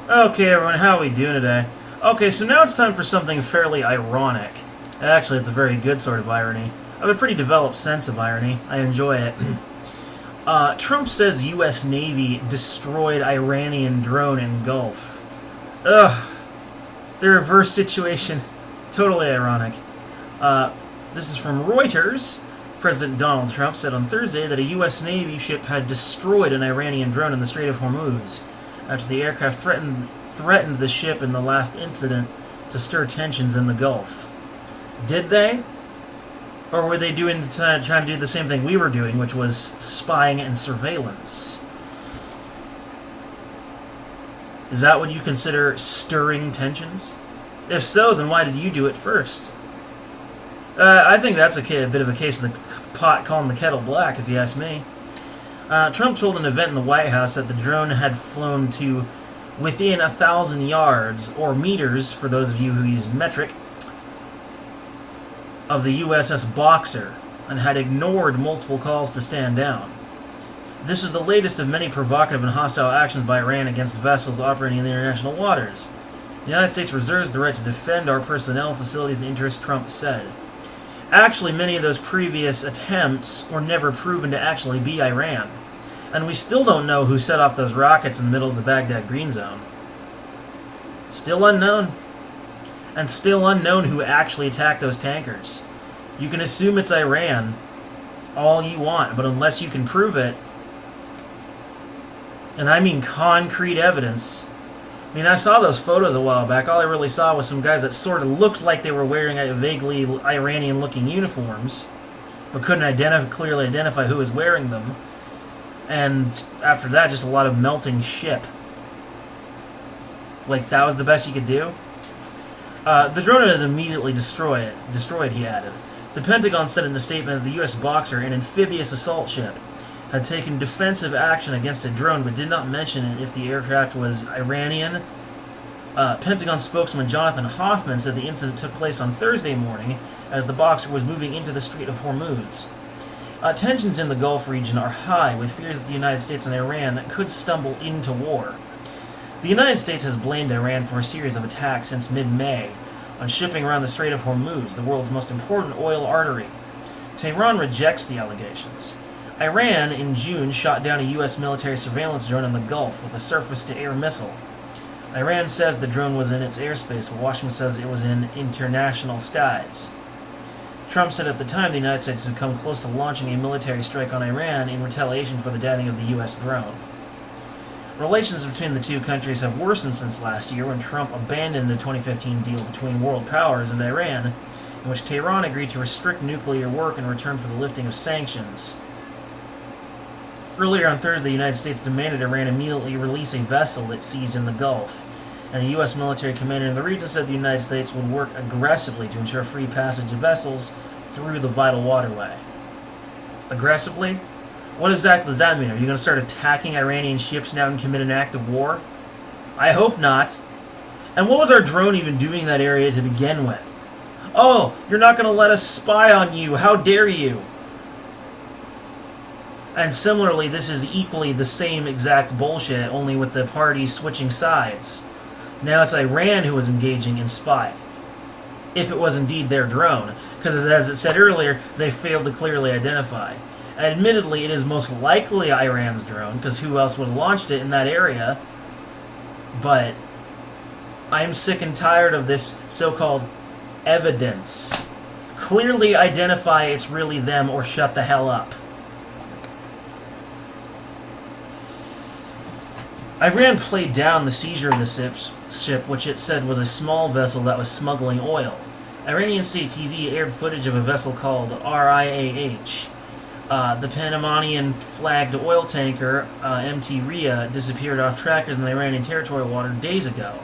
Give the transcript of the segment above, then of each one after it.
Okay, everyone, how are we doing today? Okay, so now it's time for something fairly ironic. Actually, it's a very good sort of irony. I have a pretty developed sense of irony. I enjoy it. Trump says U.S. Navy destroyed Iranian drone in Gulf. Ugh. The reverse situation. Totally ironic. This is from Reuters. President Donald Trump said on Thursday that a U.S. Navy ship had destroyed an Iranian drone in the Strait of Hormuz after the aircraft threatened the ship in the last incident to stir tensions in the Gulf. Did they? Or were they trying to do the same thing we were doing, which was spying and surveillance? Is that what you consider stirring tensions? If so, then why did you do it first? I think that's a bit of a case of the pot calling the kettle black, if you ask me. Trump told an event in the White House that the drone had flown to within 1,000 yards, or meters for those of you who use metric, of the USS Boxer, and had ignored multiple calls to stand down. This is the latest of many provocative and hostile actions by Iran against vessels operating in the international waters. The United States reserves the right to defend our personnel, facilities, and interests, Trump said. Actually, many of those previous attempts were never proven to actually be Iran. And we still don't know who set off those rockets in the middle of the Baghdad Green Zone. Still unknown. And still unknown who actually attacked those tankers. You can assume it's Iran all you want, but unless you can prove it, and I mean concrete evidence. I mean, I saw those photos a while back. All I really saw was some guys that sort of looked like they were wearing vaguely Iranian-looking uniforms, but couldn't clearly identify who was wearing them. And after that, just a lot of melting ship. It's like, that was the best you could do? The drone is immediately destroyed, he added. The Pentagon said in a statement that the U.S. Boxer, an amphibious assault ship, had taken defensive action against a drone, but did not mention if the aircraft was Iranian. Pentagon spokesman Jonathan Hoffman said the incident took place on Thursday morning as the Boxer was moving into the Strait of Hormuz. Tensions in the Gulf region are high, with fears that the United States and Iran could stumble into war. The United States has blamed Iran for a series of attacks since mid-May on shipping around the Strait of Hormuz, the world's most important oil artery. Tehran rejects the allegations. Iran, in June, shot down a U.S. military surveillance drone in the Gulf with a surface-to-air missile. Iran says the drone was in its airspace, while Washington says it was in international skies. Trump said at the time the United States had come close to launching a military strike on Iran in retaliation for the downing of the U.S. drone. Relations between the two countries have worsened since last year when Trump abandoned the 2015 deal between world powers and Iran, in which Tehran agreed to restrict nuclear work in return for the lifting of sanctions. Earlier on Thursday, the United States demanded Iran immediately release a vessel it seized in the Gulf, and a U.S. military commander in the region said the United States would work aggressively to ensure free passage of vessels through the vital waterway. Aggressively? What exactly does that mean? Are you going to start attacking Iranian ships now and commit an act of war? I hope not. And what was our drone even doing in that area to begin with? Oh, you're not going to let us spy on you. How dare you? And similarly, this is equally the same exact bullshit, only with the parties switching sides. Now it's Iran who is engaging in spying, if it was indeed their drone, because as it said earlier, they failed to clearly identify. Admittedly, it is most likely Iran's drone, because who else would have launched it in that area? But I'm sick and tired of this so-called evidence. Clearly identify it's really them or shut the hell up. Iran played down the seizure of the ship, which it said was a small vessel that was smuggling oil. Iranian state TV aired footage of a vessel called RIAH. The Panamanian-flagged oil tanker, MT Ria, disappeared off trackers in the Iranian territorial water days ago.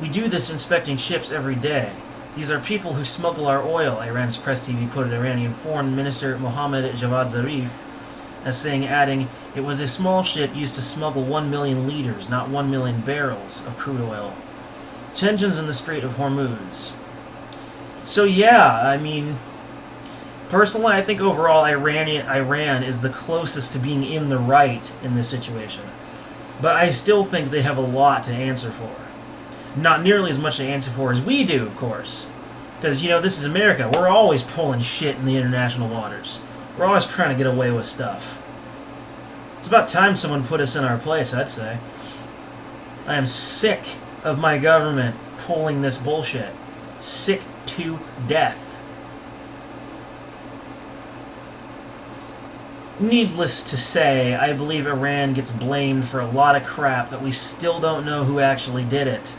We do this inspecting ships every day. These are people who smuggle our oil, Iran's press TV quoted Iranian Foreign Minister Mohammad Javad Zarif as saying, adding, it was a small ship used to smuggle 1 million liters, not 1 million barrels, of crude oil. Tensions in the Strait of Hormuz. So yeah, I mean, personally, I think overall Iran is the closest to being in the right in this situation. But I still think they have a lot to answer for. Not nearly as much to answer for as we do, of course. Because, this is America. We're always pulling shit in the international waters. We're always trying to get away with stuff. It's about time someone put us in our place, I'd say. I am sick of my government pulling this bullshit. Sick to death. Needless to say, I believe Iran gets blamed for a lot of crap that we still don't know who actually did it.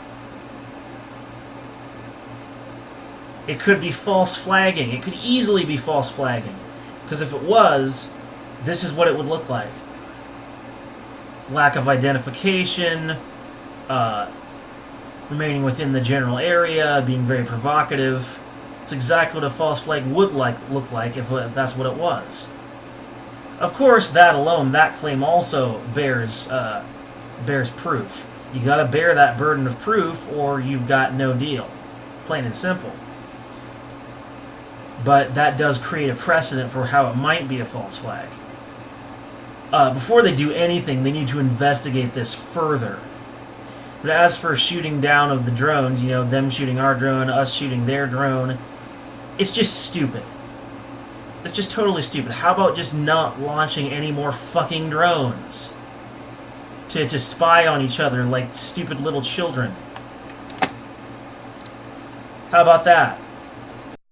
It could be false flagging. It could easily be false flagging. Because if it was, this is what it would look like. Lack of identification, remaining within the general area, being very provocative. It's exactly what a false flag would look like if that's what it was. Of course, that alone, that claim also bears proof. You got to bear that burden of proof, or you've got no deal, plain and simple. But that does create a precedent for how it might be a false flag. Before they do anything, they need to investigate this further. But as for shooting down of the drones, them shooting our drone, us shooting their drone, it's just stupid. It's just totally stupid. How about just not launching any more fucking drones to spy on each other like stupid little children? How about that?